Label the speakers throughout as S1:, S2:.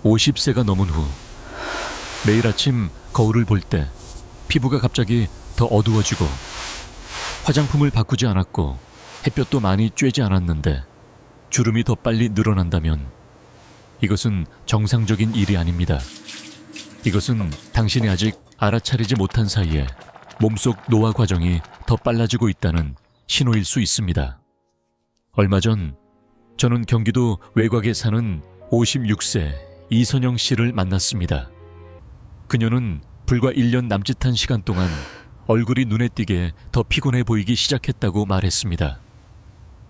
S1: 50세가 넘은 후 매일 아침 거울을 볼 때 피부가 갑자기 더 어두워지고 화장품을 바꾸지 않았고 햇볕도 많이 쬐지 않았는데 주름이 더 빨리 늘어난다면 이것은 정상적인 일이 아닙니다. 이것은 당신이 아직 알아차리지 못한 사이에 몸속 노화 과정이 더 빨라지고 있다는 신호일 수 있습니다. 얼마 전 저는 경기도 외곽에 사는 56세 이선영 씨를 만났습니다. 그녀는 불과 1년 남짓한 시간 동안 얼굴이 눈에 띄게 더 피곤해 보이기 시작했다고 말했습니다.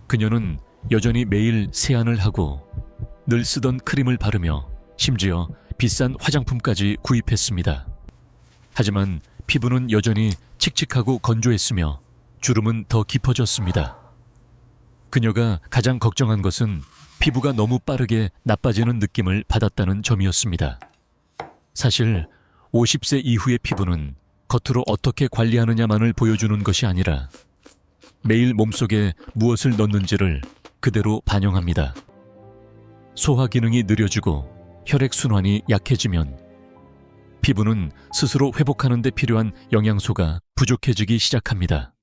S1: 그녀는 여전히 매일 세안을 하고 늘 쓰던 크림을 바르며 심지어 비싼 화장품까지 구입했습니다. 하지만 피부는 여전히 칙칙하고 건조했으며 주름은 더 깊어졌습니다. 그녀가 가장 걱정한 것은 피부가 너무 빠르게 나빠지는 느낌을 받았다는 점이었습니다. 사실 50세 이후의 피부는 겉으로 어떻게 관리하느냐만을 보여주는 것이 아니라 매일 몸속에 무엇을 넣는지를 그대로 반영합니다. 소화 기능이 느려지고 혈액순환이 약해지면 피부는 스스로 회복하는 데 필요한 영양소가 부족해지기 시작합니다.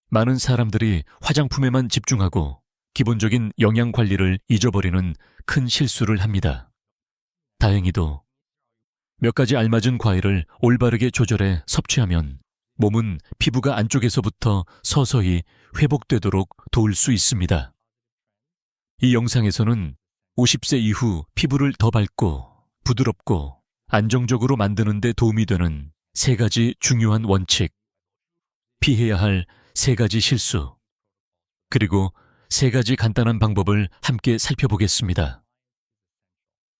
S1: 많은 사람들이 화장품에만 집중하고 기본적인 영양 관리를 잊어버리는 큰 실수를 합니다. 다행히도 몇 가지 알맞은 과일을 올바르게 조절해 섭취하면 몸은 피부가 안쪽에서부터 서서히 회복되도록 도울 수 있습니다. 이 영상에서는 50세 이후 피부를 더 밝고 부드럽고 안정적으로 만드는 데 도움이 되는 3가지 중요한 원칙, 피해야 할 3가지 실수, 그리고 3가지 간단한 방법을 함께 살펴보겠습니다.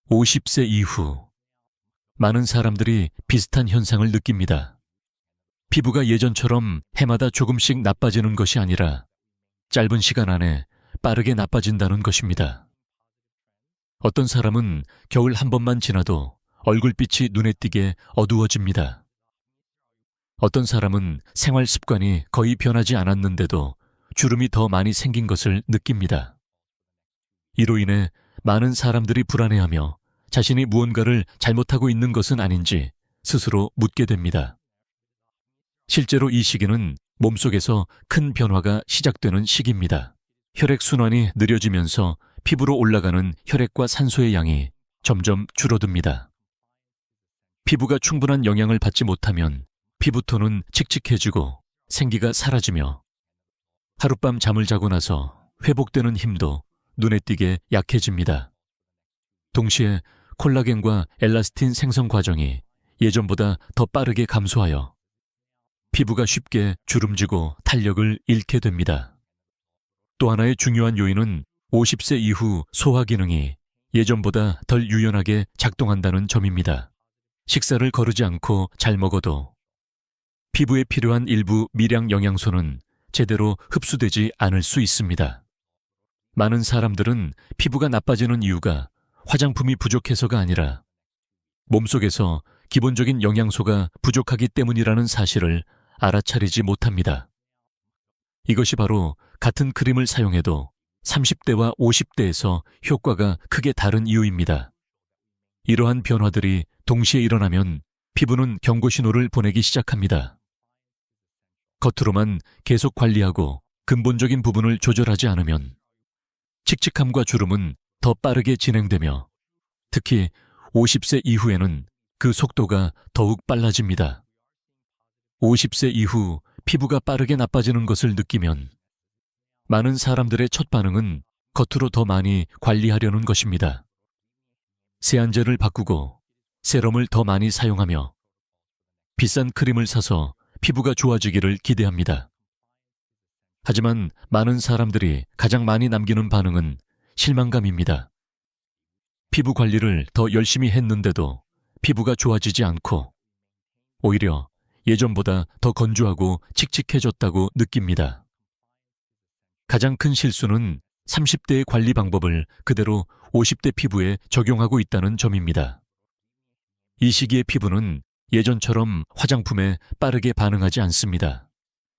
S1: 50세 이후 많은 사람들이 비슷한 현상을 느낍니다. 피부가 예전처럼 해마다 조금씩 나빠지는 것이 아니라 짧은 시간 안에 빠르게 나빠진다는 것입니다. 어떤 사람은 겨울 한 번만 지나도 얼굴빛이 눈에 띄게 어두워집니다. 어떤 사람은 생활 습관이 거의 변하지 않았는데도 주름이 더 많이 생긴 것을 느낍니다. 이로 인해 많은 사람들이 불안해하며 자신이 무언가를 잘못하고 있는 것은 아닌지 스스로 묻게 됩니다. 실제로 이 시기는 몸속에서 큰 변화가 시작되는 시기입니다. 혈액순환이 느려지면서 피부로 올라가는 혈액과 산소의 양이 점점 줄어듭니다. 피부가 충분한 영양을 받지 못하면 피부톤은 칙칙해지고 생기가 사라지며 하룻밤 잠을 자고 나서 회복되는 힘도 눈에 띄게 약해집니다. 동시에 콜라겐과 엘라스틴 생성 과정이 예전보다 더 빠르게 감소하여 피부가 쉽게 주름지고 탄력을 잃게 됩니다. 또 하나의 중요한 요인은 50세 이후 소화 기능이 예전보다 덜 유연하게 작동한다는 점입니다. 식사를 거르지 않고 잘 먹어도 피부에 필요한 일부 미량 영양소는 제대로 흡수되지 않을 수 있습니다. 많은 사람들은 피부가 나빠지는 이유가 화장품이 부족해서가 아니라 몸속에서 기본적인 영양소가 부족하기 때문이라는 사실을 알아차리지 못합니다. 이것이 바로 같은 크림을 사용해도 30대와 50대에서 효과가 크게 다른 이유입니다. 이러한 변화들이 동시에 일어나면 피부는 경고 신호를 보내기 시작합니다. 겉으로만 계속 관리하고 근본적인 부분을 조절하지 않으면 칙칙함과 주름은 더 빠르게 진행되며 특히 50세 이후에는 그 속도가 더욱 빨라집니다. 50세 이후 피부가 빠르게 나빠지는 것을 느끼면 많은 사람들의 첫 반응은 겉으로 더 많이 관리하려는 것입니다. 세안제를 바꾸고 세럼을 더 많이 사용하며 비싼 크림을 사서 피부가 좋아지기를 기대합니다. 하지만 많은 사람들이 가장 많이 남기는 반응은 실망감입니다. 피부 관리를 더 열심히 했는데도 피부가 좋아지지 않고 오히려 예전보다 더 건조하고 칙칙해졌다고 느낍니다. 가장 큰 실수는 30대의 관리 방법을 그대로 50대 피부에 적용하고 있다는 점입니다. 이 시기의 피부는 예전처럼 화장품에 빠르게 반응하지 않습니다.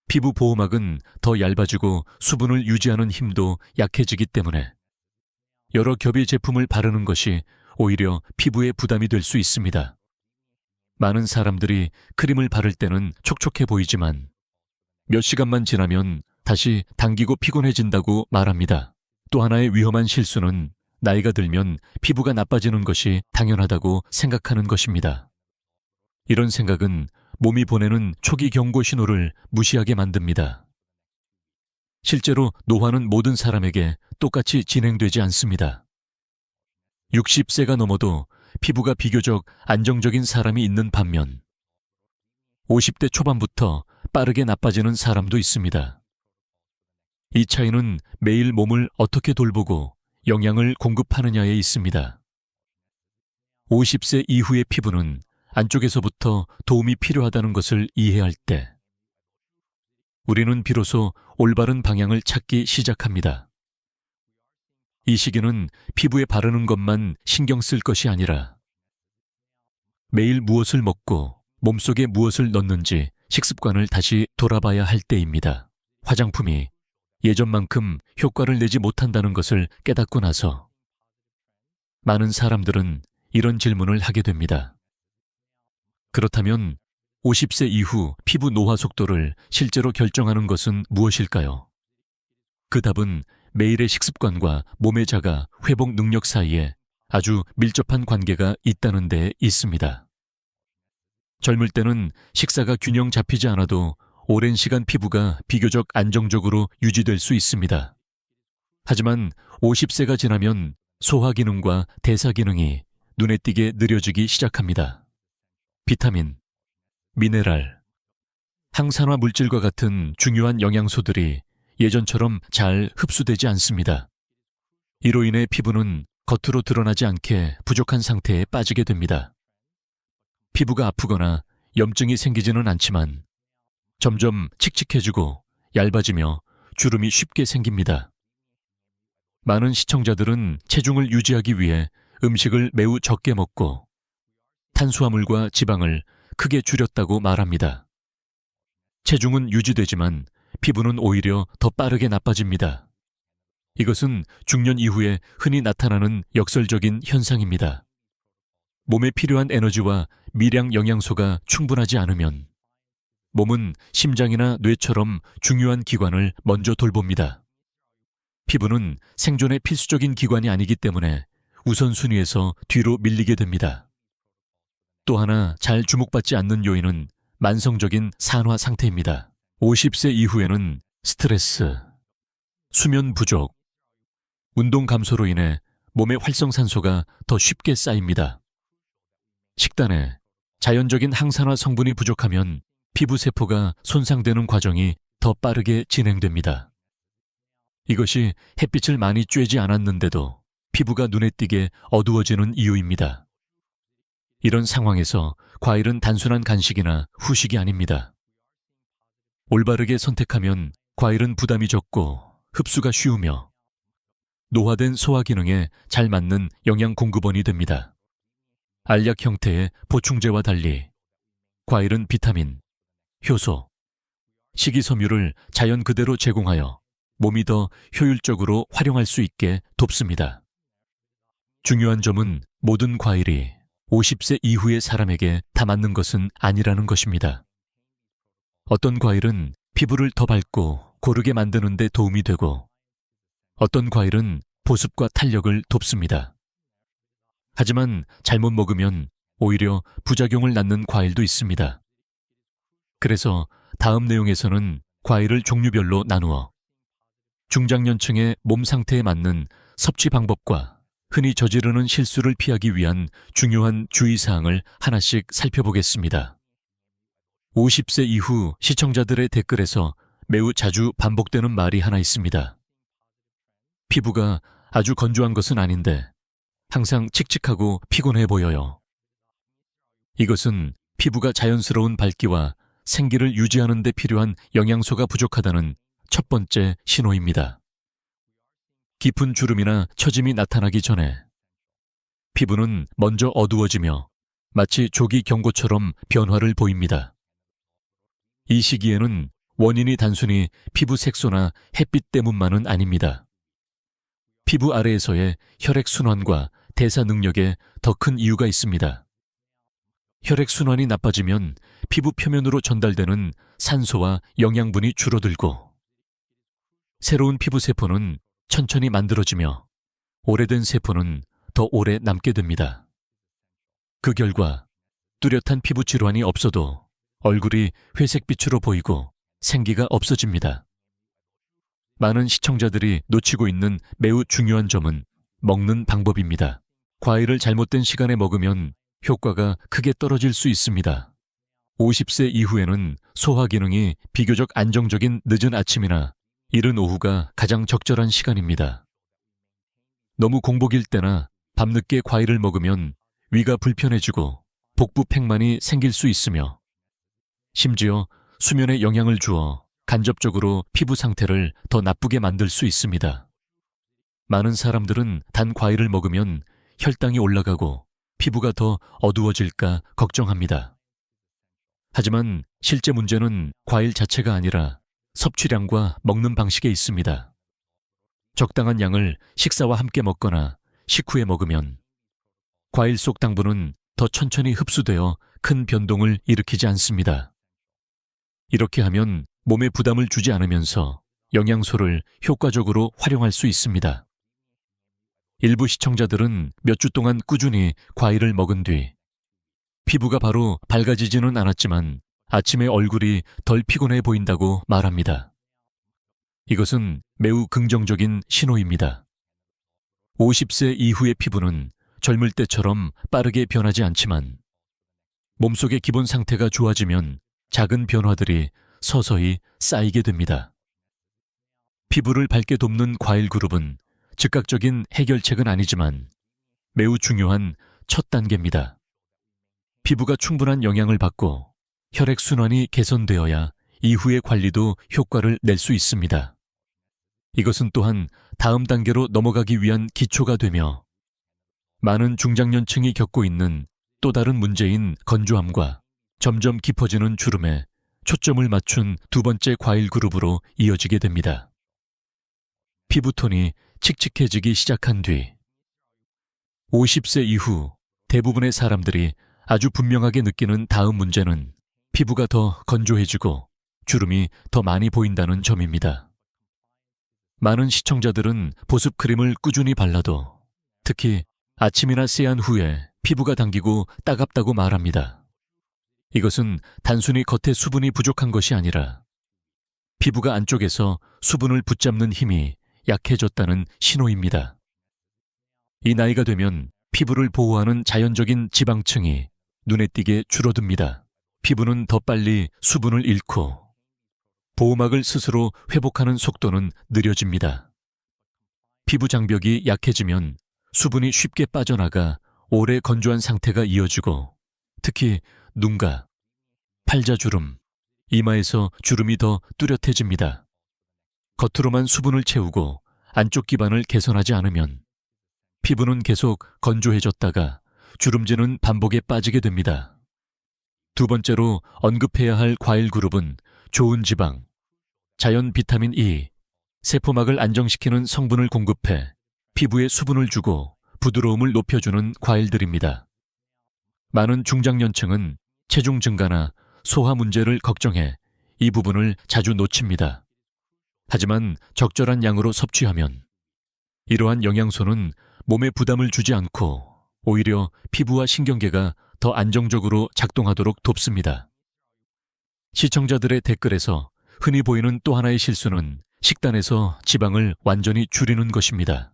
S1: 피부 보호막은 더 얇아지고 수분을 유지하는 힘도 약해지기 때문에 여러 겹의 제품을 바르는 것이 오히려 피부에 부담이 될 수 있습니다. 많은 사람들이 크림을 바를 때는 촉촉해 보이지만 몇 시간만 지나면 다시 당기고 피곤해진다고 말합니다. 또 하나의 위험한 실수는 나이가 들면 피부가 나빠지는 것이 당연하다고 생각하는 것입니다. 이런 생각은 몸이 보내는 초기 경고 신호를 무시하게 만듭니다. 실제로 노화는 모든 사람에게 똑같이 진행되지 않습니다. 60세가 넘어도 피부가 비교적 안정적인 사람이 있는 반면 50대 초반부터 빠르게 나빠지는 사람도 있습니다. 이 차이는 매일 몸을 어떻게 돌보고 영양을 공급하느냐에 있습니다. 50세 이후의 피부는 안쪽에서부터 도움이 필요하다는 것을 이해할 때 우리는 비로소 올바른 방향을 찾기 시작합니다. 이 시기는 피부에 바르는 것만 신경 쓸 것이 아니라 매일 무엇을 먹고 몸속에 무엇을 넣는지 식습관을 다시 돌아봐야 할 때입니다. 화장품이 예전만큼 효과를 내지 못한다는 것을 깨닫고 나서 많은 사람들은 이런 질문을 하게 됩니다. 그렇다면 50세 이후 피부 노화 속도를 실제로 결정하는 것은 무엇일까요? 그 답은 매일의 식습관과 몸의 자가 회복 능력 사이에 아주 밀접한 관계가 있다는 데 있습니다. 젊을 때는 식사가 균형 잡히지 않아도 오랜 시간 피부가 비교적 안정적으로 유지될 수 있습니다. 하지만 50세가 지나면 소화 기능과 대사 기능이 눈에 띄게 느려지기 시작합니다. 비타민, 미네랄, 항산화 물질과 같은 중요한 영양소들이 예전처럼 잘 흡수되지 않습니다. 이로 인해 피부는 겉으로 드러나지 않게 부족한 상태에 빠지게 됩니다. 피부가 아프거나 염증이 생기지는 않지만 점점 칙칙해지고 얇아지며 주름이 쉽게 생깁니다. 많은 시청자들은 체중을 유지하기 위해 음식을 매우 적게 먹고 탄수화물과 지방을 크게 줄였다고 말합니다. 체중은 유지되지만 피부는 오히려 더 빠르게 나빠집니다. 이것은 중년 이후에 흔히 나타나는 역설적인 현상입니다. 몸에 필요한 에너지와 미량 영양소가 충분하지 않으면 몸은 심장이나 뇌처럼 중요한 기관을 먼저 돌봅니다. 피부는 생존의 필수적인 기관이 아니기 때문에 우선순위에서 뒤로 밀리게 됩니다. 또 하나 잘 주목받지 않는 요인은 만성적인 산화 상태입니다. 50세 이후에는 스트레스, 수면 부족, 운동 감소로 인해 몸의 활성산소가 더 쉽게 쌓입니다. 식단에 자연적인 항산화 성분이 부족하면 피부 세포가 손상되는 과정이 더 빠르게 진행됩니다. 이것이 햇빛을 많이 쬐지 않았는데도 피부가 눈에 띄게 어두워지는 이유입니다. 이런 상황에서 과일은 단순한 간식이나 후식이 아닙니다. 올바르게 선택하면 과일은 부담이 적고 흡수가 쉬우며 노화된 소화 기능에 잘 맞는 영양 공급원이 됩니다. 알약 형태의 보충제와 달리 과일은 비타민, 효소, 식이섬유를 자연 그대로 제공하여 몸이 더 효율적으로 활용할 수 있게 돕습니다. 중요한 점은 모든 과일이 50세 이후의 사람에게 다 맞는 것은 아니라는 것입니다. 어떤 과일은 피부를 더 밝고 고르게 만드는 데 도움이 되고 어떤 과일은 보습과 탄력을 돕습니다. 하지만 잘못 먹으면 오히려 부작용을 낳는 과일도 있습니다. 그래서 다음 내용에서는 과일을 종류별로 나누어 중장년층의 몸 상태에 맞는 섭취 방법과 흔히 저지르는 실수를 피하기 위한 중요한 주의사항을 하나씩 살펴보겠습니다. 50세 이후 시청자들의 댓글에서 매우 자주 반복되는 말이 하나 있습니다. 피부가 아주 건조한 것은 아닌데 항상 칙칙하고 피곤해 보여요. 이것은 피부가 자연스러운 밝기와 생기를 유지하는 데 필요한 영양소가 부족하다는 첫 번째 신호입니다. 깊은 주름이나 처짐이 나타나기 전에 피부는 먼저 어두워지며 마치 조기 경고처럼 변화를 보입니다. 이 시기에는 원인이 단순히 피부 색소나 햇빛 때문만은 아닙니다. 피부 아래에서의 혈액순환과 대사 능력에 더 큰 이유가 있습니다. 혈액순환이 나빠지면 피부 표면으로 전달되는 산소와 영양분이 줄어들고 새로운 피부 세포는 천천히 만들어지며 오래된 세포는 더 오래 남게 됩니다. 그 결과 뚜렷한 피부 질환이 없어도 얼굴이 회색빛으로 보이고 생기가 없어집니다. 많은 시청자들이 놓치고 있는 매우 중요한 점은 먹는 방법입니다. 과일을 잘못된 시간에 먹으면 효과가 크게 떨어질 수 있습니다. 50세 이후에는 소화 기능이 비교적 안정적인 늦은 아침이나 이른 오후가 가장 적절한 시간입니다. 너무 공복일 때나 밤늦게 과일을 먹으면 위가 불편해지고 복부 팽만이 생길 수 있으며 심지어 수면에 영향을 주어 간접적으로 피부 상태를 더 나쁘게 만들 수 있습니다. 많은 사람들은 단 과일을 먹으면 혈당이 올라가고 피부가 더 어두워질까 걱정합니다. 하지만 실제 문제는 과일 자체가 아니라 섭취량과 먹는 방식에 있습니다. 적당한 양을 식사와 함께 먹거나 식후에 먹으면 과일 속 당분은 더 천천히 흡수되어 큰 변동을 일으키지 않습니다. 이렇게 하면 몸에 부담을 주지 않으면서 영양소를 효과적으로 활용할 수 있습니다. 일부 시청자들은 몇 주 동안 꾸준히 과일을 먹은 뒤 피부가 바로 밝아지지는 않았지만 아침에 얼굴이 덜 피곤해 보인다고 말합니다. 이것은 매우 긍정적인 신호입니다. 50세 이후의 피부는 젊을 때처럼 빠르게 변하지 않지만 몸속의 기본 상태가 좋아지면 작은 변화들이 서서히 쌓이게 됩니다. 피부를 밝게 돕는 과일 그룹은 즉각적인 해결책은 아니지만 매우 중요한 첫 단계입니다. 피부가 충분한 영양을 받고 혈액순환이 개선되어야 이후의 관리도 효과를 낼 수 있습니다. 이것은 또한 다음 단계로 넘어가기 위한 기초가 되며 많은 중장년층이 겪고 있는 또 다른 문제인 건조함과 점점 깊어지는 주름에 초점을 맞춘 두 번째 과일 그룹으로 이어지게 됩니다. 피부톤이 칙칙해지기 시작한 뒤 50세 이후 대부분의 사람들이 아주 분명하게 느끼는 다음 문제는 피부가 더 건조해지고 주름이 더 많이 보인다는 점입니다. 많은 시청자들은 보습 크림을 꾸준히 발라도 특히 아침이나 세안 후에 피부가 당기고 따갑다고 말합니다. 이것은 단순히 겉에 수분이 부족한 것이 아니라 피부가 안쪽에서 수분을 붙잡는 힘이 약해졌다는 신호입니다. 이 나이가 되면 피부를 보호하는 자연적인 지방층이 눈에 띄게 줄어듭니다. 피부는 더 빨리 수분을 잃고 보호막을 스스로 회복하는 속도는 느려집니다. 피부 장벽이 약해지면 수분이 쉽게 빠져나가 오래 건조한 상태가 이어지고 특히 눈가, 팔자주름, 이마에서 주름이 더 뚜렷해집니다. 겉으로만 수분을 채우고 안쪽 기반을 개선하지 않으면 피부는 계속 건조해졌다가 주름지는 반복에 빠지게 됩니다. 두 번째로 언급해야 할 과일 그룹은 좋은 지방, 자연 비타민 E, 세포막을 안정시키는 성분을 공급해 피부에 수분을 주고 부드러움을 높여주는 과일들입니다. 많은 중장년층은 체중 증가나 소화 문제를 걱정해 이 부분을 자주 놓칩니다. 하지만 적절한 양으로 섭취하면 이러한 영양소는 몸에 부담을 주지 않고 오히려 피부와 신경계가 더 안정적으로 작동하도록 돕습니다. 시청자들의 댓글에서 흔히 보이는 또 하나의 실수는 식단에서 지방을 완전히 줄이는 것입니다.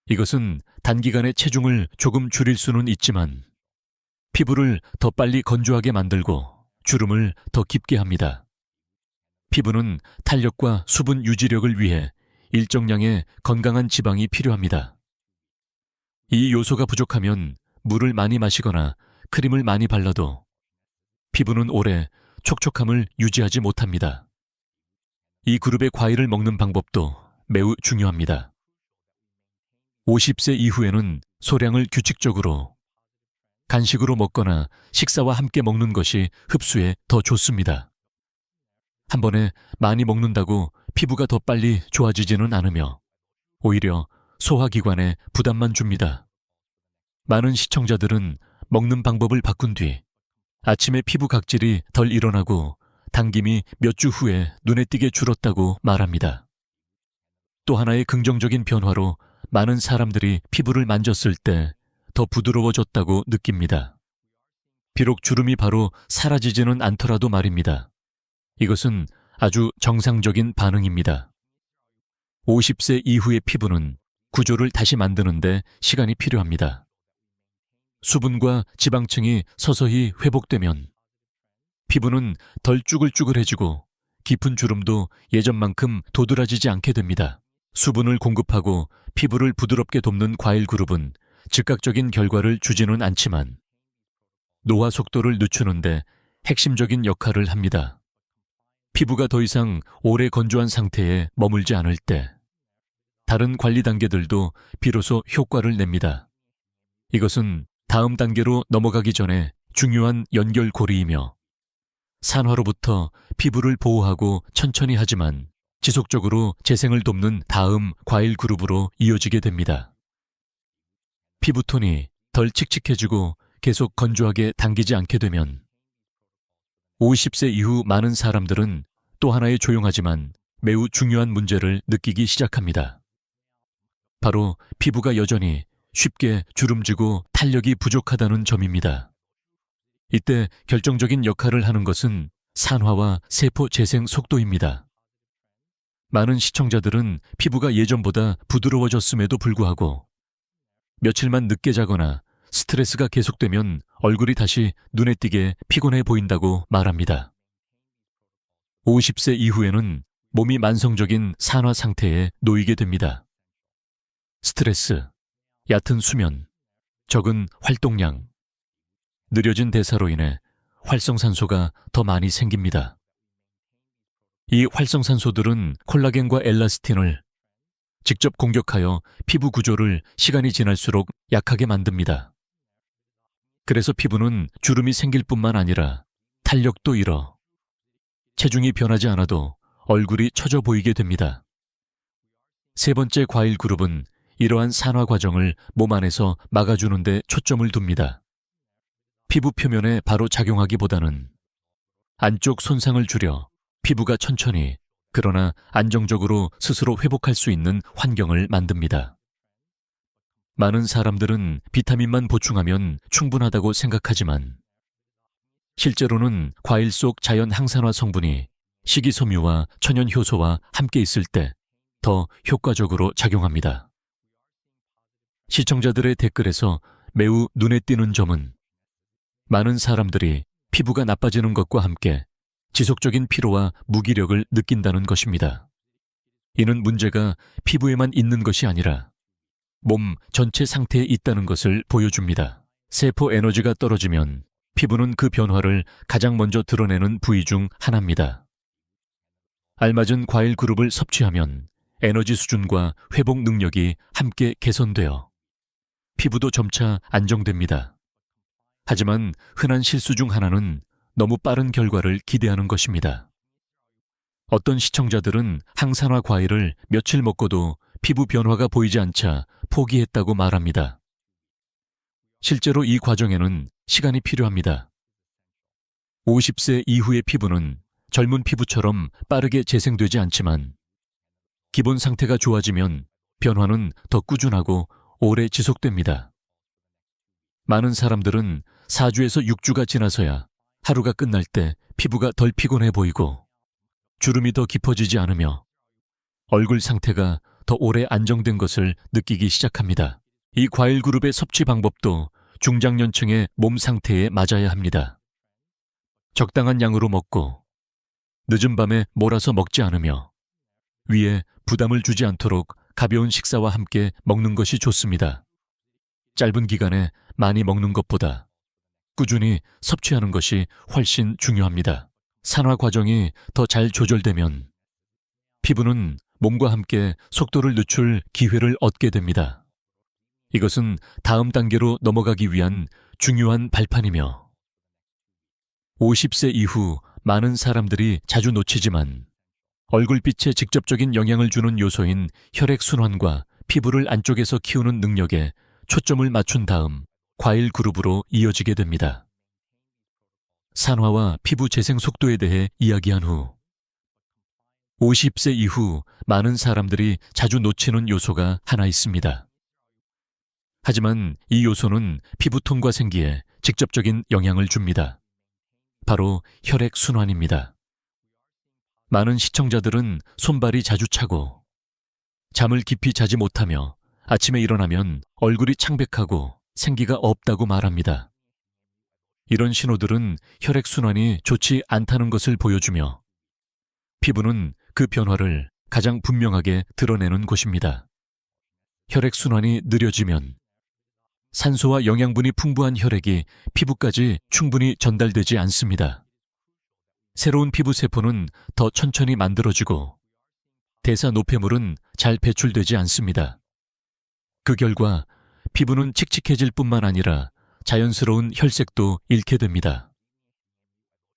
S1: 이것은 단기간에 체중을 조금 줄일 수는 있지만 피부를 더 빨리 건조하게 만들고 주름을 더 깊게 합니다. 피부는 탄력과 수분 유지력을 위해 일정량의 건강한 지방이 필요합니다. 이 요소가 부족하면 물을 많이 마시거나 크림을 많이 발라도 피부는 오래 촉촉함을 유지하지 못합니다. 이 그룹의 과일을 먹는 방법도 매우 중요합니다. 50세 이후에는 소량을 규칙적으로 간식으로 먹거나 식사와 함께 먹는 것이 흡수에 더 좋습니다. 한 번에 많이 먹는다고 피부가 더 빨리 좋아지지는 않으며 오히려 소화기관에 부담만 줍니다. 많은 시청자들은 먹는 방법을 바꾼 뒤 아침에 피부 각질이 덜 일어나고 당김이 몇 주 후에 눈에 띄게 줄었다고 말합니다. 또 하나의 긍정적인 변화로 많은 사람들이 피부를 만졌을 때 더 부드러워졌다고 느낍니다. 비록 주름이 바로 사라지지는 않더라도 말입니다. 이것은 아주 정상적인 반응입니다. 50세 이후의 피부는 구조를 다시 만드는데 시간이 필요합니다. 수분과 지방층이 서서히 회복되면 피부는 덜 쭈글쭈글해지고 깊은 주름도 예전만큼 도드라지지 않게 됩니다. 수분을 공급하고 피부를 부드럽게 돕는 과일 그룹은 즉각적인 결과를 주지는 않지만 노화 속도를 늦추는데 핵심적인 역할을 합니다. 피부가 더 이상 오래 건조한 상태에 머물지 않을 때 다른 관리 단계들도 비로소 효과를 냅니다. 이것은 다음 단계로 넘어가기 전에 중요한 연결고리이며 산화로부터 피부를 보호하고 천천히 하지만 지속적으로 재생을 돕는 다음 과일 그룹으로 이어지게 됩니다. 피부톤이 덜 칙칙해지고 계속 건조하게 당기지 않게 되면 50세 이후 많은 사람들은 또 하나의 조용하지만 매우 중요한 문제를 느끼기 시작합니다. 바로 피부가 여전히 쉽게 주름지고 탄력이 부족하다는 점입니다. 이때 결정적인 역할을 하는 것은 산화와 세포 재생 속도입니다. 많은 시청자들은 피부가 예전보다 부드러워졌음에도 불구하고 며칠만 늦게 자거나 스트레스가 계속되면 얼굴이 다시 눈에 띄게 피곤해 보인다고 말합니다. 50세 이후에는 몸이 만성적인 산화 상태에 놓이게 됩니다. 스트레스, 얕은 수면, 적은 활동량, 느려진 대사로 인해 활성산소가 더 많이 생깁니다. 이 활성산소들은 콜라겐과 엘라스틴을 직접 공격하여 피부 구조를 시간이 지날수록 약하게 만듭니다. 그래서 피부는 주름이 생길 뿐만 아니라 탄력도 잃어 체중이 변하지 않아도 얼굴이 처져 보이게 됩니다. 세 번째 과일 그룹은 이러한 산화 과정을 몸 안에서 막아주는 데 초점을 둡니다. 피부 표면에 바로 작용하기보다는 안쪽 손상을 줄여 피부가 천천히 그러나 안정적으로 스스로 회복할 수 있는 환경을 만듭니다. 많은 사람들은 비타민만 보충하면 충분하다고 생각하지만 실제로는 과일 속 자연 항산화 성분이 식이섬유와 천연효소와 함께 있을 때 더 효과적으로 작용합니다. 시청자들의 댓글에서 매우 눈에 띄는 점은 많은 사람들이 피부가 나빠지는 것과 함께 지속적인 피로와 무기력을 느낀다는 것입니다. 이는 문제가 피부에만 있는 것이 아니라 몸 전체 상태에 있다는 것을 보여줍니다. 세포 에너지가 떨어지면 피부는 그 변화를 가장 먼저 드러내는 부위 중 하나입니다. 알맞은 과일 그룹을 섭취하면 에너지 수준과 회복 능력이 함께 개선되어 피부도 점차 안정됩니다. 하지만 흔한 실수 중 하나는 너무 빠른 결과를 기대하는 것입니다. 어떤 시청자들은 항산화 과일을 며칠 먹고도 피부 변화가 보이지 않자 포기했다고 말합니다. 실제로 이 과정에는 시간이 필요합니다. 50세 이후의 피부는 젊은 피부처럼 빠르게 재생되지 않지만 기본 상태가 좋아지면 변화는 더 꾸준하고 오래 지속됩니다. 많은 사람들은 4주에서 6주가 지나서야 하루가 끝날 때 피부가 덜 피곤해 보이고 주름이 더 깊어지지 않으며 얼굴 상태가 더 오래 안정된 것을 느끼기 시작합니다. 이 과일 그룹의 섭취 방법도 중장년층의 몸 상태에 맞아야 합니다. 적당한 양으로 먹고 늦은 밤에 몰아서 먹지 않으며 위에 부담을 주지 않도록 가벼운 식사와 함께 먹는 것이 좋습니다. 짧은 기간에 많이 먹는 것보다 꾸준히 섭취하는 것이 훨씬 중요합니다. 산화 과정이 더 잘 조절되면 피부는 몸과 함께 속도를 늦출 기회를 얻게 됩니다. 이것은 다음 단계로 넘어가기 위한 중요한 발판이며 50세 이후 많은 사람들이 자주 놓치지만 얼굴빛에 직접적인 영향을 주는 요소인 혈액순환과 피부를 안쪽에서 키우는 능력에 초점을 맞춘 다음 과일 그룹으로 이어지게 됩니다. 산화와 피부 재생 속도에 대해 이야기한 후 50세 이후 많은 사람들이 자주 놓치는 요소가 하나 있습니다. 하지만 이 요소는 피부톤과 생기에 직접적인 영향을 줍니다. 바로 혈액순환입니다. 많은 시청자들은 손발이 자주 차고 잠을 깊이 자지 못하며 아침에 일어나면 얼굴이 창백하고 생기가 없다고 말합니다. 이런 신호들은 혈액순환이 좋지 않다는 것을 보여주며 피부는 그 변화를 가장 분명하게 드러내는 곳입니다. 혈액순환이 느려지면 산소와 영양분이 풍부한 혈액이 피부까지 충분히 전달되지 않습니다. 새로운 피부 세포는 더 천천히 만들어지고 대사 노폐물은 잘 배출되지 않습니다. 그 결과 피부는 칙칙해질 뿐만 아니라 자연스러운 혈색도 잃게 됩니다.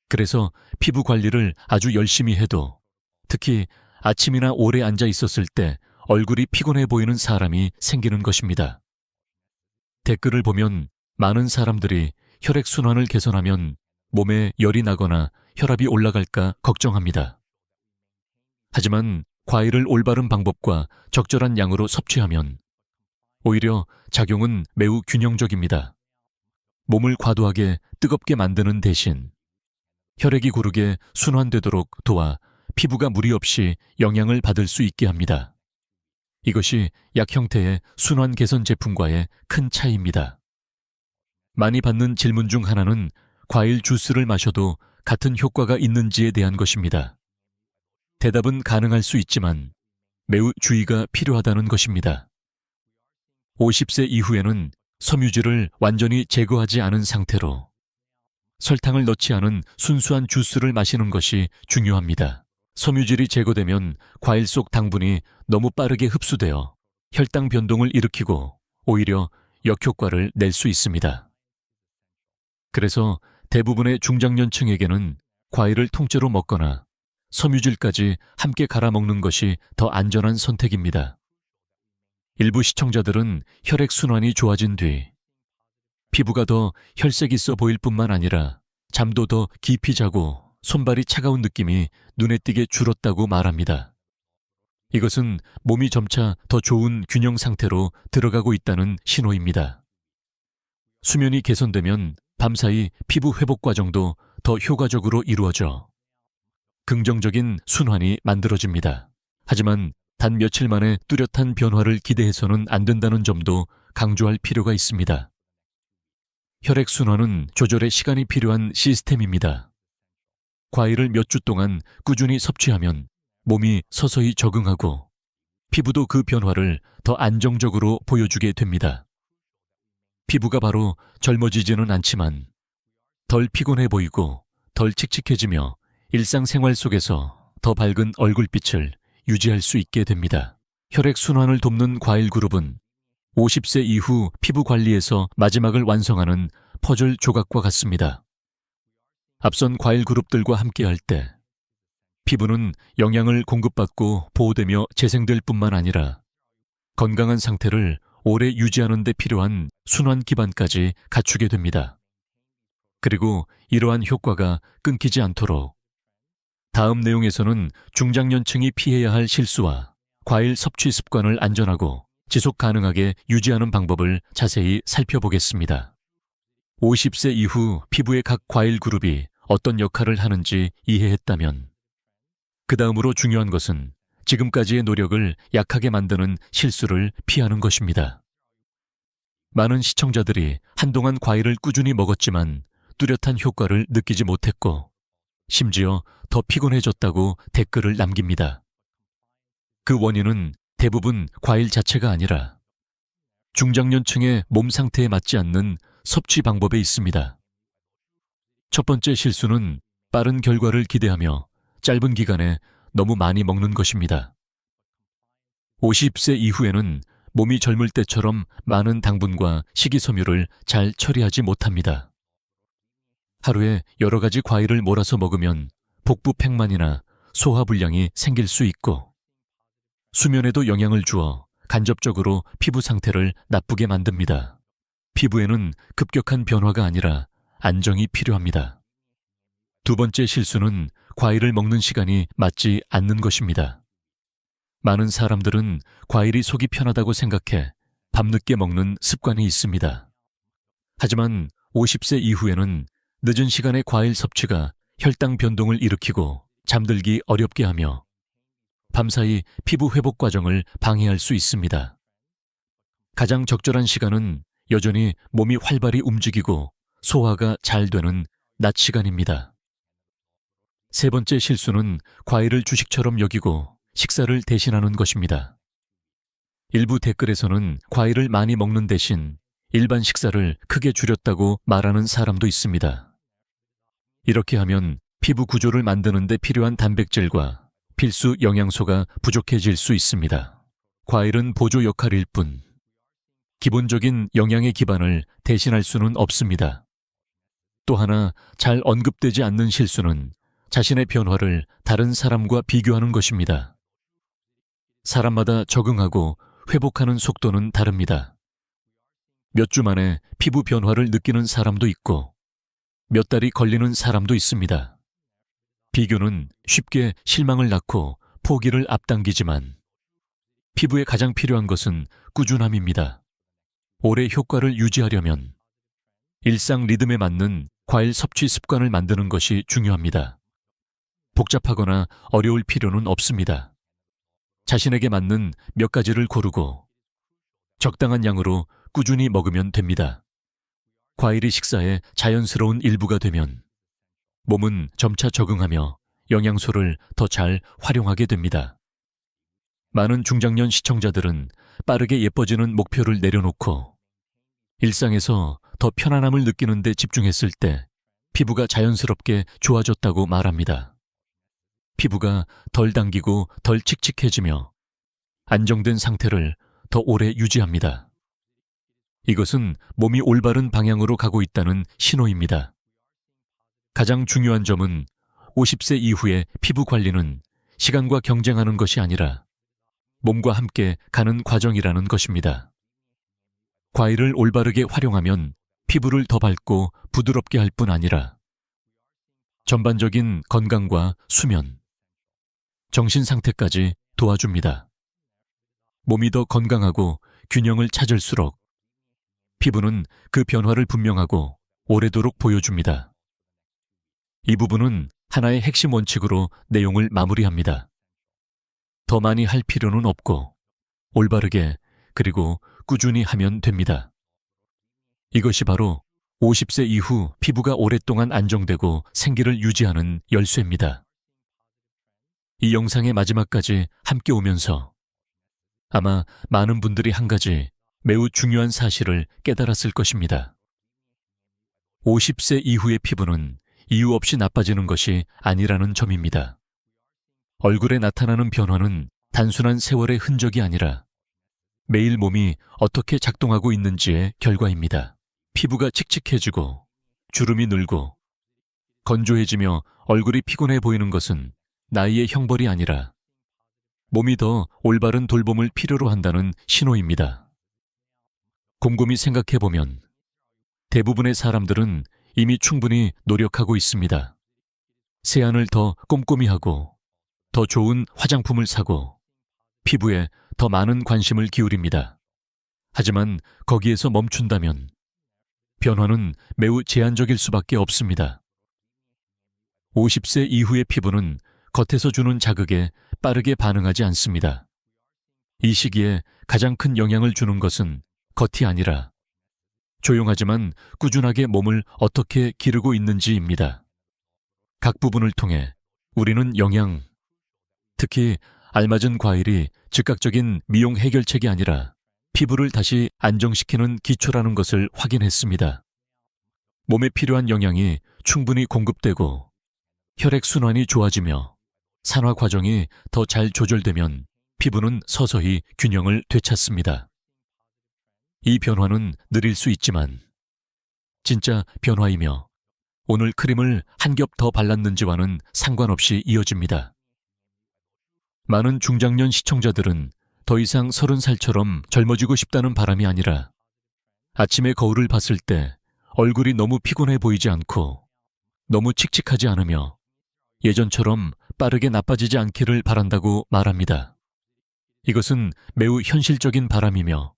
S1: 그래서 피부 관리를 아주 열심히 해도 특히 아침이나 오래 앉아 있었을 때 얼굴이 피곤해 보이는 사람이 생기는 것입니다. 댓글을 보면 많은 사람들이 혈액순환을 개선하면 몸에 열이 나거나 혈압이 올라갈까 걱정합니다. 하지만 과일을 올바른 방법과 적절한 양으로 섭취하면 오히려 작용은 매우 균형적입니다. 몸을 과도하게 뜨겁게 만드는 대신 혈액이 고르게 순환되도록 도와 피부가 무리 없이 영향을 받을 수 있게 합니다. 이것이 약 형태의 순환 개선 제품과의 큰 차이입니다. 많이 받는 질문 중 하나는 과일 주스를 마셔도 같은 효과가 있는지에 대한 것입니다. 대답은 가능할 수 있지만 매우 주의가 필요하다는 것입니다. 50세 이후에는 섬유질을 완전히 제거하지 않은 상태로 설탕을 넣지 않은 순수한 주스를 마시는 것이 중요합니다. 섬유질이 제거되면 과일 속 당분이 너무 빠르게 흡수되어 혈당 변동을 일으키고 오히려 역효과를 낼 수 있습니다. 그래서 대부분의 중장년층에게는 과일을 통째로 먹거나 섬유질까지 함께 갈아 먹는 것이 더 안전한 선택입니다. 일부 시청자들은 혈액순환이 좋아진 뒤 피부가 더 혈색 있어 보일 뿐만 아니라 잠도 더 깊이 자고 손발이 차가운 느낌이 눈에 띄게 줄었다고 말합니다. 이것은 몸이 점차 더 좋은 균형 상태로 들어가고 있다는 신호입니다. 수면이 개선되면 밤사이 피부 회복 과정도 더 효과적으로 이루어져 긍정적인 순환이 만들어집니다. 하지만 단 며칠 만에 뚜렷한 변화를 기대해서는 안 된다는 점도 강조할 필요가 있습니다. 혈액순환은 조절에 시간이 필요한 시스템입니다. 과일을 몇 주 동안 꾸준히 섭취하면 몸이 서서히 적응하고 피부도 그 변화를 더 안정적으로 보여주게 됩니다. 피부가 바로 젊어지지는 않지만 덜 피곤해 보이고 덜 칙칙해지며 일상생활 속에서 더 밝은 얼굴빛을 유지할 수 있게 됩니다. 혈액순환을 돕는 과일 그룹은 50세 이후 피부 관리에서 마지막을 완성하는 퍼즐 조각과 같습니다. 앞선 과일 그룹들과 함께할 때 피부는 영양을 공급받고 보호되며 재생될 뿐만 아니라 건강한 상태를 오래 유지하는 데 필요한 순환 기반까지 갖추게 됩니다. 그리고 이러한 효과가 끊기지 않도록 다음 내용에서는 중장년층이 피해야 할 실수와 과일 섭취 습관을 안전하고 지속 가능하게 유지하는 방법을 자세히 살펴보겠습니다. 50세 이후 피부의 각 과일 그룹이 어떤 역할을 하는지 이해했다면 그 다음으로 중요한 것은 지금까지의 노력을 약하게 만드는 실수를 피하는 것입니다. 많은 시청자들이 한동안 과일을 꾸준히 먹었지만 뚜렷한 효과를 느끼지 못했고 심지어 더 피곤해졌다고 댓글을 남깁니다. 그 원인은 대부분 과일 자체가 아니라 중장년층의 몸 상태에 맞지 않는 섭취 방법에 있습니다. 첫 번째 실수는 빠른 결과를 기대하며 짧은 기간에 너무 많이 먹는 것입니다. 50세 이후에는 몸이 젊을 때처럼 많은 당분과 식이섬유를 잘 처리하지 못합니다. 하루에 여러 가지 과일을 몰아서 먹으면 복부 팽만이나 소화불량이 생길 수 있고 수면에도 영향을 주어 간접적으로 피부 상태를 나쁘게 만듭니다. 피부에는 급격한 변화가 아니라 안정이 필요합니다. 두 번째 실수는 과일을 먹는 시간이 맞지 않는 것입니다. 많은 사람들은 과일이 속이 편하다고 생각해 밤늦게 먹는 습관이 있습니다. 하지만 50세 이후에는 늦은 시간의 과일 섭취가 혈당 변동을 일으키고 잠들기 어렵게 하며 밤사이 피부 회복 과정을 방해할 수 있습니다. 가장 적절한 시간은 여전히 몸이 활발히 움직이고 소화가 잘 되는 낮 시간입니다. 세 번째 실수는 과일을 주식처럼 여기고 식사를 대신하는 것입니다. 일부 댓글에서는 과일을 많이 먹는 대신 일반 식사를 크게 줄였다고 말하는 사람도 있습니다. 이렇게 하면 피부 구조를 만드는 데 필요한 단백질과 필수 영양소가 부족해질 수 있습니다. 과일은 보조 역할일 뿐 기본적인 영양의 기반을 대신할 수는 없습니다. 또 하나 잘 언급되지 않는 실수는 자신의 변화를 다른 사람과 비교하는 것입니다. 사람마다 적응하고 회복하는 속도는 다릅니다. 몇 주 만에 피부 변화를 느끼는 사람도 있고 몇 달이 걸리는 사람도 있습니다. 비교는 쉽게 실망을 낳고 포기를 앞당기지만 피부에 가장 필요한 것은 꾸준함입니다. 오래 효과를 유지하려면 일상 리듬에 맞는 과일 섭취 습관을 만드는 것이 중요합니다. 복잡하거나 어려울 필요는 없습니다. 자신에게 맞는 몇 가지를 고르고 적당한 양으로 꾸준히 먹으면 됩니다. 과일이 식사의 자연스러운 일부가 되면 몸은 점차 적응하며 영양소를 더 잘 활용하게 됩니다. 많은 중장년 시청자들은 빠르게 예뻐지는 목표를 내려놓고 일상에서 더 편안함을 느끼는 데 집중했을 때 피부가 자연스럽게 좋아졌다고 말합니다. 피부가 덜 당기고 덜 칙칙해지며 안정된 상태를 더 오래 유지합니다. 이것은 몸이 올바른 방향으로 가고 있다는 신호입니다. 가장 중요한 점은 50세 이후의 피부 관리는 시간과 경쟁하는 것이 아니라 몸과 함께 가는 과정이라는 것입니다. 과일을 올바르게 활용하면 피부를 더 밝고 부드럽게 할 뿐 아니라 전반적인 건강과 수면, 정신 상태까지 도와줍니다. 몸이 더 건강하고 균형을 찾을수록 피부는 그 변화를 분명하고 오래도록 보여줍니다. 이 부분은 하나의 핵심 원칙으로 내용을 마무리합니다. 더 많이 할 필요는 없고 올바르게 그리고 꾸준히 하면 됩니다. 이것이 바로 50세 이후 피부가 오랫동안 안정되고 생기를 유지하는 열쇠입니다. 이 영상의 마지막까지 함께 오면서 아마 많은 분들이 한 가지 매우 중요한 사실을 깨달았을 것입니다. 50세 이후의 피부는 이유 없이 나빠지는 것이 아니라는 점입니다. 얼굴에 나타나는 변화는 단순한 세월의 흔적이 아니라 매일 몸이 어떻게 작동하고 있는지의 결과입니다. 피부가 칙칙해지고 주름이 늘고 건조해지며 얼굴이 피곤해 보이는 것은 나이의 형벌이 아니라 몸이 더 올바른 돌봄을 필요로 한다는 신호입니다. 곰곰이 생각해보면 대부분의 사람들은 이미 충분히 노력하고 있습니다. 세안을 더 꼼꼼히 하고 더 좋은 화장품을 사고 피부에 더 많은 관심을 기울입니다. 하지만 거기에서 멈춘다면 변화는 매우 제한적일 수밖에 없습니다. 50세 이후의 피부는 겉에서 주는 자극에 빠르게 반응하지 않습니다. 이 시기에 가장 큰 영향을 주는 것은 겉이 아니라 조용하지만 꾸준하게 몸을 어떻게 기르고 있는지입니다. 각 부분을 통해 우리는 영양, 특히 알맞은 과일이 즉각적인 미용 해결책이 아니라 피부를 다시 안정시키는 기초라는 것을 확인했습니다. 몸에 필요한 영양이 충분히 공급되고 혈액순환이 좋아지며 산화 과정이 더 잘 조절되면 피부는 서서히 균형을 되찾습니다. 이 변화는 느릴 수 있지만 진짜 변화이며 오늘 크림을 한 겹 더 발랐는지와는 상관없이 이어집니다. 많은 중장년 시청자들은 더 이상 30살처럼 젊어지고 싶다는 바람이 아니라 아침에 거울을 봤을 때 얼굴이 너무 피곤해 보이지 않고 너무 칙칙하지 않으며 예전처럼 빠르게 나빠지지 않기를 바란다고 말합니다. 이것은 매우 현실적인 바람이며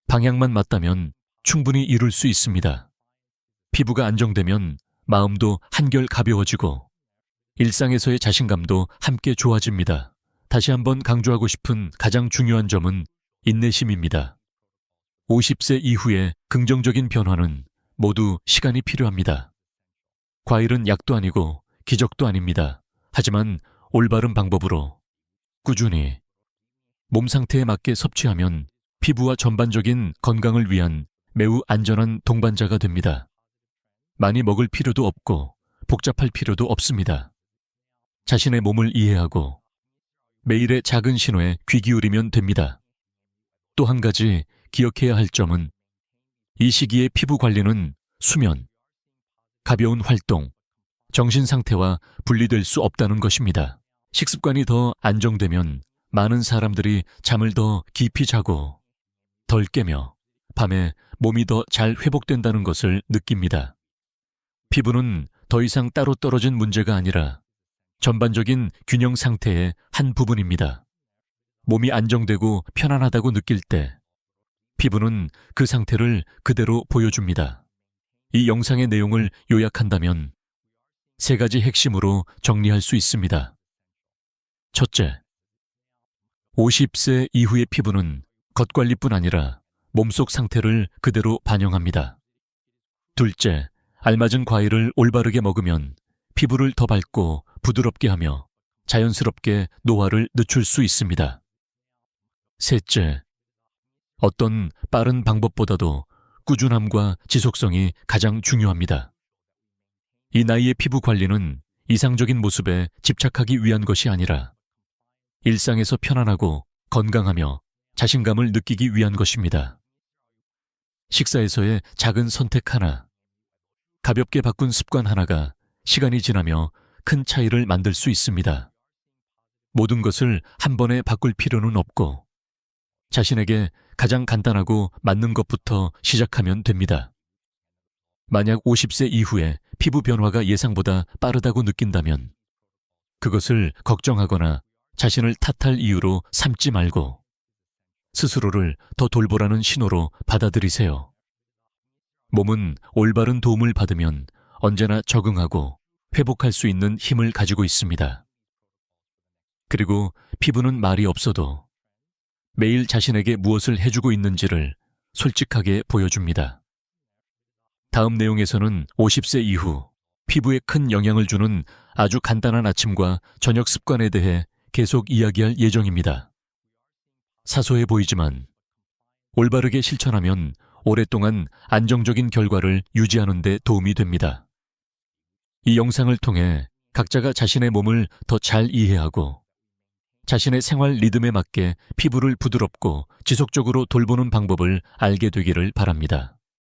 S1: 방향만 맞다면 충분히 이룰 수 있습니다. 피부가 안정되면 마음도 한결 가벼워지고 일상에서의 자신감도 함께 좋아집니다. 다시 한번 강조하고 싶은 가장 중요한 점은 인내심입니다. 50세 이후의 긍정적인 변화는 모두 시간이 필요합니다. 과일은 약도 아니고 기적도 아닙니다. 하지만 올바른 방법으로 꾸준히 몸 상태에 맞게 섭취하면 피부와 전반적인 건강을 위한 매우 안전한 동반자가 됩니다. 많이 먹을 필요도 없고 복잡할 필요도 없습니다. 자신의 몸을 이해하고 매일의 작은 신호에 귀 기울이면 됩니다. 또 한 가지 기억해야 할 점은 이 시기의 피부 관리는 수면, 가벼운 활동, 정신 상태와 분리될 수 없다는 것입니다. 식습관이 더 안정되면 많은 사람들이 잠을 더 깊이 자고 덜 깨며 밤에 몸이 더 잘 회복된다는 것을 느낍니다. 피부는 더 이상 따로 떨어진 문제가 아니라 전반적인 균형 상태의 한 부분입니다. 몸이 안정되고 편안하다고 느낄 때 피부는 그 상태를 그대로 보여줍니다. 이 영상의 내용을 요약한다면 3가지 핵심으로 정리할 수 있습니다. 첫째, 50세 이후의 피부는 겉관리뿐 아니라 몸속 상태를 그대로 반영합니다. 둘째, 알맞은 과일을 올바르게 먹으면 피부를 더 밝고 부드럽게 하며 자연스럽게 노화를 늦출 수 있습니다. 셋째, 어떤 빠른 방법보다도 꾸준함과 지속성이 가장 중요합니다. 이 나이의 피부 관리는 이상적인 모습에 집착하기 위한 것이 아니라 일상에서 편안하고 건강하며 자신감을 느끼기 위한 것입니다. 식사에서의 작은 선택 하나, 가볍게 바꾼 습관 하나가 시간이 지나며 큰 차이를 만들 수 있습니다. 모든 것을 한 번에 바꿀 필요는 없고 자신에게 가장 간단하고 맞는 것부터 시작하면 됩니다. 만약 50세 이후에 피부 변화가 예상보다 빠르다고 느낀다면 그것을 걱정하거나 자신을 탓할 이유로 삼지 말고 스스로를 더 돌보라는 신호로 받아들이세요. 몸은 올바른 도움을 받으면 언제나 적응하고 회복할 수 있는 힘을 가지고 있습니다. 그리고 피부는 말이 없어도 매일 자신에게 무엇을 해주고 있는지를 솔직하게 보여줍니다. 다음 내용에서는 50세 이후 피부에 큰 영향을 주는 아주 간단한 아침과 저녁 습관에 대해 계속 이야기할 예정입니다. 사소해 보이지만 올바르게 실천하면 오랫동안 안정적인 결과를 유지하는 데 도움이 됩니다. 이 영상을 통해 각자가 자신의 몸을 더 잘 이해하고 자신의 생활 리듬에 맞게 피부를 부드럽고 지속적으로 돌보는 방법을 알게 되기를 바랍니다.